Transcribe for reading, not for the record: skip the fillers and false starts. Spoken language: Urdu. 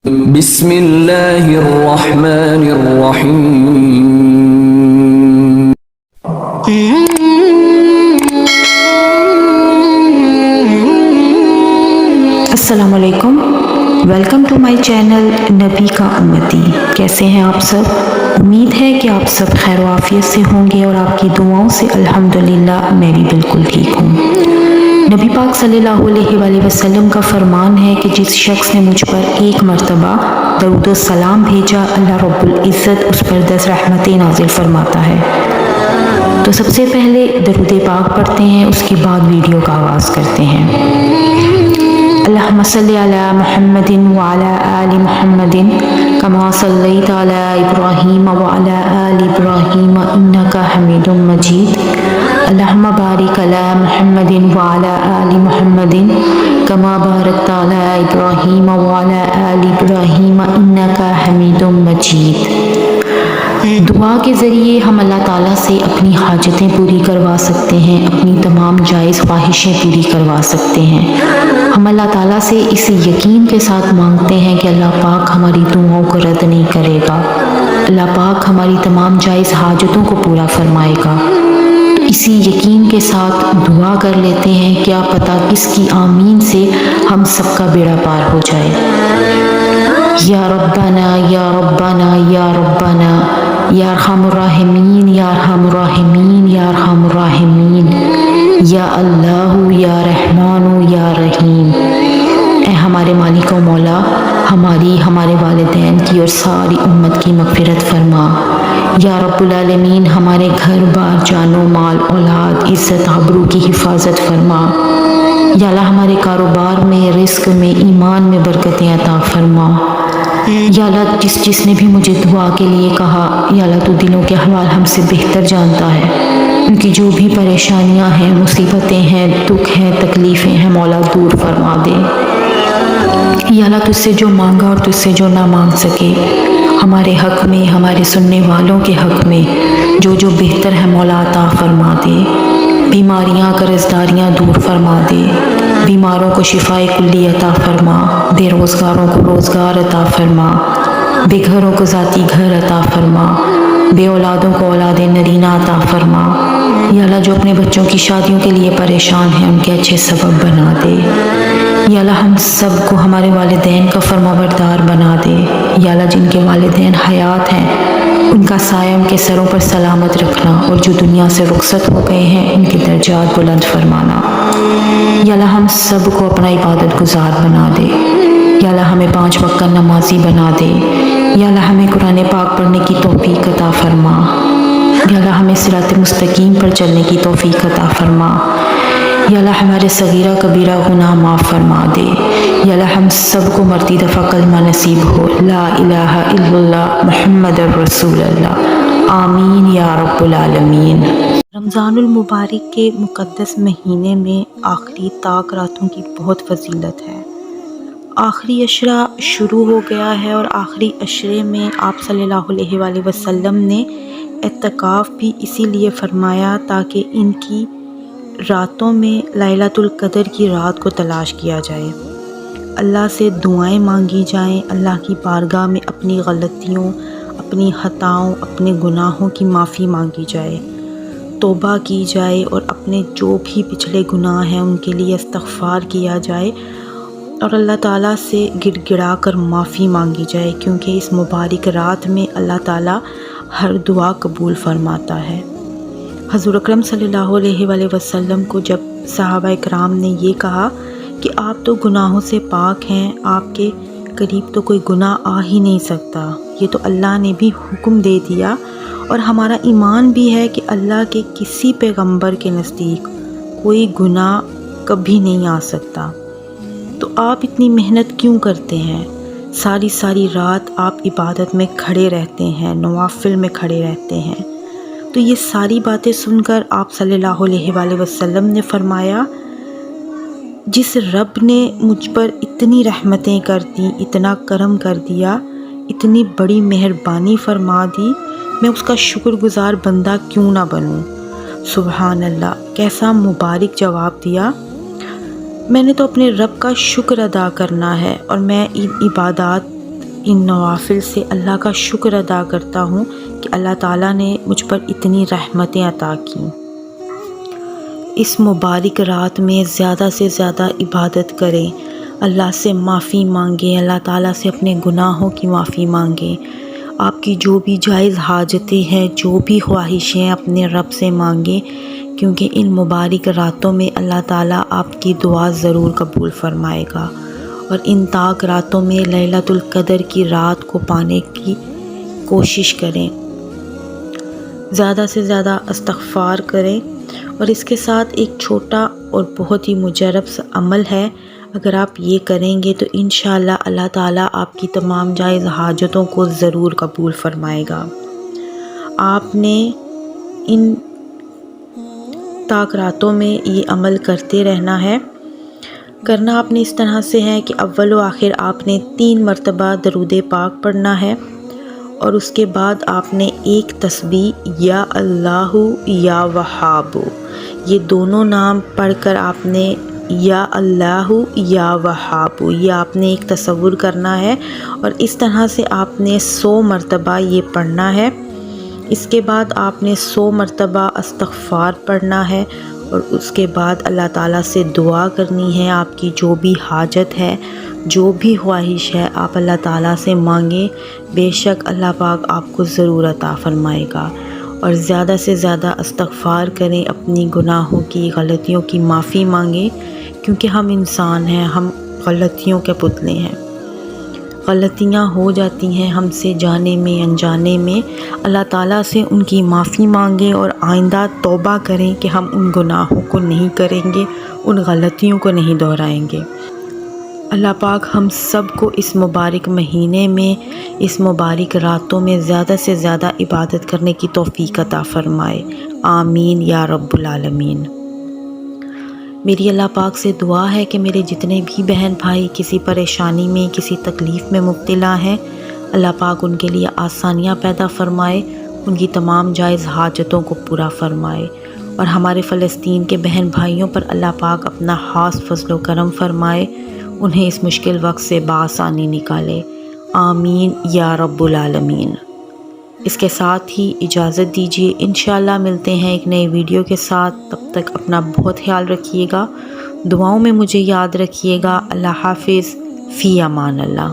بسم اللہ الرحمن الرحیم۔ السلام علیکم، ویلکم ٹو مائی چینل نبی کا امتی۔ کیسے ہیں آپ سب؟ امید ہے کہ آپ سب خیر و عافیت سے ہوں گے اور آپ کی دعاؤں سے الحمدللہ میں بھی بالکل ٹھیک ہوں۔ نبی پاک صلی اللہ علیہ وآلہ وسلم کا فرمان ہے کہ جس شخص نے مجھ پر ایک مرتبہ درود و سلام بھیجا، اللہ رب العزت اس پر 10 رحمتیں نازل فرماتا ہے۔ تو سب سے پہلے درود پاک پڑھتے ہیں، اس کے بعد ویڈیو کا آغاز کرتے ہیں۔ اللہم صلی علی محمد وعلی آل محمد کما صلیت علی ابراہیم وعلی آل ابراہیم انک حمید مجید۔ اللہم بارک علی محمد وعلی آل محمد کما بارکت علی ابراہیم وعلی آل ابراہیم انک حمید مجید۔ دعا کے ذریعے ہم اللہ تعالیٰ سے اپنی حاجتیں پوری کروا سکتے ہیں، اپنی تمام جائز خواہشیں پوری کروا سکتے ہیں۔ ہم اللہ تعالیٰ سے اس یقین کے ساتھ مانگتے ہیں کہ اللہ پاک ہماری دعاؤں کو رد نہیں کرے گا، اللہ پاک ہماری تمام جائز حاجتوں کو پورا فرمائے گا۔ تو اسی یقین کے ساتھ دعا کر لیتے ہیں، کیا پتہ کس کی آمین سے ہم سب کا بیڑا پار ہو جائے۔ یا ربنا یا ربنا یا ربنا یا ارحم الراحمین یا ارحم الراحمین یا ارحم الراحمین یا اللہ یا رحمان یا رحیم۔ اے ہمارے مالک و مولا، ہمارے والدین کی اور ساری امت کی مغفرت فرما۔ یا رب العالمین، ہمارے گھر بار، جان و مال، اولاد، عزت آبرو کی حفاظت فرما۔ یا اللہ ہمارے کاروبار میں، رزق میں، ایمان میں برکتیں عطا فرما۔ یا اللہ جس نے بھی مجھے دعا کے لیے کہا، یا اللہ تو دلوں کے حوال ہم سے بہتر جانتا ہے، ان کی جو بھی پریشانیاں ہیں، مصیبتیں ہیں، دکھ ہیں، تکلیفیں ہیں، مولا دور فرما دے۔ یا اللہ تجھ سے جو مانگا اور تجھ سے جو نہ مانگ سکے، ہمارے حق میں، ہمارے سننے والوں کے حق میں جو بہتر ہے مولا عطا فرما دے۔ بیماریاں، قرضداریاں دور فرما دے، بیماروں کو شفائے کلی عطا فرما، بے روزگاروں کو روزگار عطا فرما، بے گھروں کو ذاتی گھر عطا فرما، بے اولادوں کو اولاد نرینہ عطا فرما۔ یا اللہ جو اپنے بچوں کی شادیوں کے لیے پریشان ہیں، ان کے اچھے سبب بنا دے۔ یا اللہ ہم سب کو ہمارے والدین کا فرما بردار بنا دے۔ یا اللہ جن کے والدین حیات ہیں، ان کا سایہ ان کے سروں پر سلامت رکھنا، اور جو دنیا سے رخصت ہو گئے ہیں ان کے درجات بلند فرمانا۔ یا اللہ ہم سب کو اپنا عبادت گزار بنا دے۔ یا اللہ ہمیں 5 وقت کا نمازی بنا دے۔ یا اللہ ہمیں قرآن پاک پڑھنے کی توفیق عطا فرما۔ یا اللہ ہمیں صراط مستقیم پر چلنے کی توفیق عطا فرما۔ یا اللہ ہمارے صغیرہ کبیرہ گناہ معاف فرما دے۔ یا اللہ ہم سب کو مرتی دفعہ کلمہ نصیب ہو، لا الہ الا اللہ محمد الرسول اللہ، آمین یا رب العالمین۔ رمضان المبارک کے مقدس مہینے میں آخری طاق راتوں کی بہت فضیلت ہے۔ آخری عشرہ شروع ہو گیا ہے، اور آخری عشرے میں آپ صلی اللہ علیہ وآلہ وسلم نے اعتکاف بھی اسی لیے فرمایا تاکہ ان کی راتوں میں لیلۃ القدر کی رات کو تلاش کیا جائے، اللہ سے دعائیں مانگی جائیں، اللہ کی بارگاہ میں اپنی غلطیوں، اپنی خطاؤں، اپنے گناہوں کی معافی مانگی جائے، توبہ کی جائے، اور اپنے جو بھی پچھلے گناہ ہیں ان کے لیے استغفار کیا جائے، اور اللہ تعالیٰ سے گڑ گڑا کر معافی مانگی جائے، کیونکہ اس مبارک رات میں اللہ تعالیٰ ہر دعا قبول فرماتا ہے۔ حضور اکرم صلی اللہ علیہ وآلہ وسلم کو جب صحابہ کرام نے یہ کہا کہ آپ تو گناہوں سے پاک ہیں، آپ کے قریب تو کوئی گناہ آ ہی نہیں سکتا، یہ تو اللہ نے بھی حکم دے دیا، اور ہمارا ایمان بھی ہے کہ اللہ کے کسی پیغمبر کے نزدیک کوئی گناہ کبھی نہیں آ سکتا، تو آپ اتنی محنت کیوں کرتے ہیں؟ ساری رات آپ عبادت میں کھڑے رہتے ہیں، نوافل میں کھڑے رہتے ہیں۔ تو یہ ساری باتیں سن کر آپ صلی اللہ علیہ وآلہ وسلم نے فرمایا، جس رب نے مجھ پر اتنی رحمتیں کر دیں، اتنا کرم کر دیا، اتنی بڑی مہربانی فرما دی، میں اس کا شکر گزار بندہ کیوں نہ بنوں۔ سبحان اللہ، کیسا مبارک جواب دیا۔ میں نے تو اپنے رب کا شکر ادا کرنا ہے، اور میں ان عبادات ان نوافل سے اللہ کا شکر ادا کرتا ہوں کہ اللہ تعالیٰ نے مجھ پر اتنی رحمتیں عطا کیں۔ اس مبارک رات میں زیادہ سے زیادہ عبادت کریں، اللہ سے معافی مانگیں، اللہ تعالیٰ سے اپنے گناہوں کی معافی مانگیں، آپ کی جو بھی جائز حاجتیں ہیں، جو بھی خواہشیں اپنے رب سے مانگیں، کیونکہ ان مبارک راتوں میں اللہ تعالیٰ آپ کی دعا ضرور قبول فرمائے گا۔ اور ان پاک راتوں میں لیلۃ القدر کی رات کو پانے کی کوشش کریں، زیادہ سے زیادہ استغفار کریں۔ اور اس کے ساتھ ایک چھوٹا اور بہت ہی مجرب سا عمل ہے، اگر آپ یہ کریں گے تو انشاءاللہ اللہ تعالیٰ آپ کی تمام جائز حاجتوں کو ضرور قبول فرمائے گا۔ آپ نے ان پاک راتوں میں یہ عمل کرتے رہنا ہے۔ کرنا آپ نے اس طرح سے ہے کہ اول و آخر آپ نے 3 مرتبہ درود پاک پڑھنا ہے، اور اس کے بعد آپ نے ایک تسبیح یا اللہ یا وہاب، یہ دونوں نام پڑھ کر آپ نے یا اللہ یا وہاب یہ آپ نے ایک تصور کرنا ہے، اور اس طرح سے آپ نے 100 مرتبہ یہ پڑھنا ہے۔ اس کے بعد آپ نے 100 مرتبہ استغفار پڑھنا ہے، اور اس کے بعد اللہ تعالیٰ سے دعا کرنی ہے۔ آپ کی جو بھی حاجت ہے، جو بھی خواہش ہے، آپ اللہ تعالیٰ سے مانگیں، بے شک اللہ پاک آپ کو ضرور عطا فرمائے گا۔ اور زیادہ سے زیادہ استغفار کریں، اپنی گناہوں کی، غلطیوں کی معافی مانگیں، کیونکہ ہم انسان ہیں، ہم غلطیوں کے پتلے ہیں، غلطیاں ہو جاتی ہیں ہم سے جانے میں انجانے میں۔ اللہ تعالیٰ سے ان کی معافی مانگیں اور آئندہ توبہ کریں کہ ہم ان گناہوں کو نہیں کریں گے، ان غلطیوں کو نہیں دہرائیں گے۔ اللہ پاک ہم سب کو اس مبارک مہینے میں، اس مبارک راتوں میں زیادہ سے زیادہ عبادت کرنے کی توفیق عطا فرمائے، آمین یا رب العالمین۔ میری اللہ پاک سے دعا ہے کہ میرے جتنے بھی بہن بھائی کسی پریشانی میں، کسی تکلیف میں مبتلا ہیں، اللہ پاک ان کے لیے آسانیاں پیدا فرمائے، ان کی تمام جائز حاجتوں کو پورا فرمائے، اور ہمارے فلسطین کے بہن بھائیوں پر اللہ پاک اپنا خاص فضل و کرم فرمائے، انہیں اس مشکل وقت سے بآسانی نکالے، آمین یا رب العالمین۔ اس کے ساتھ ہی اجازت دیجیے، انشاءاللہ ملتے ہیں ایک نئے ویڈیو کے ساتھ، تب تک اپنا بہت خیال رکھیے گا، دعاؤں میں مجھے یاد رکھیے گا۔ اللہ حافظ، فی امان اللہ۔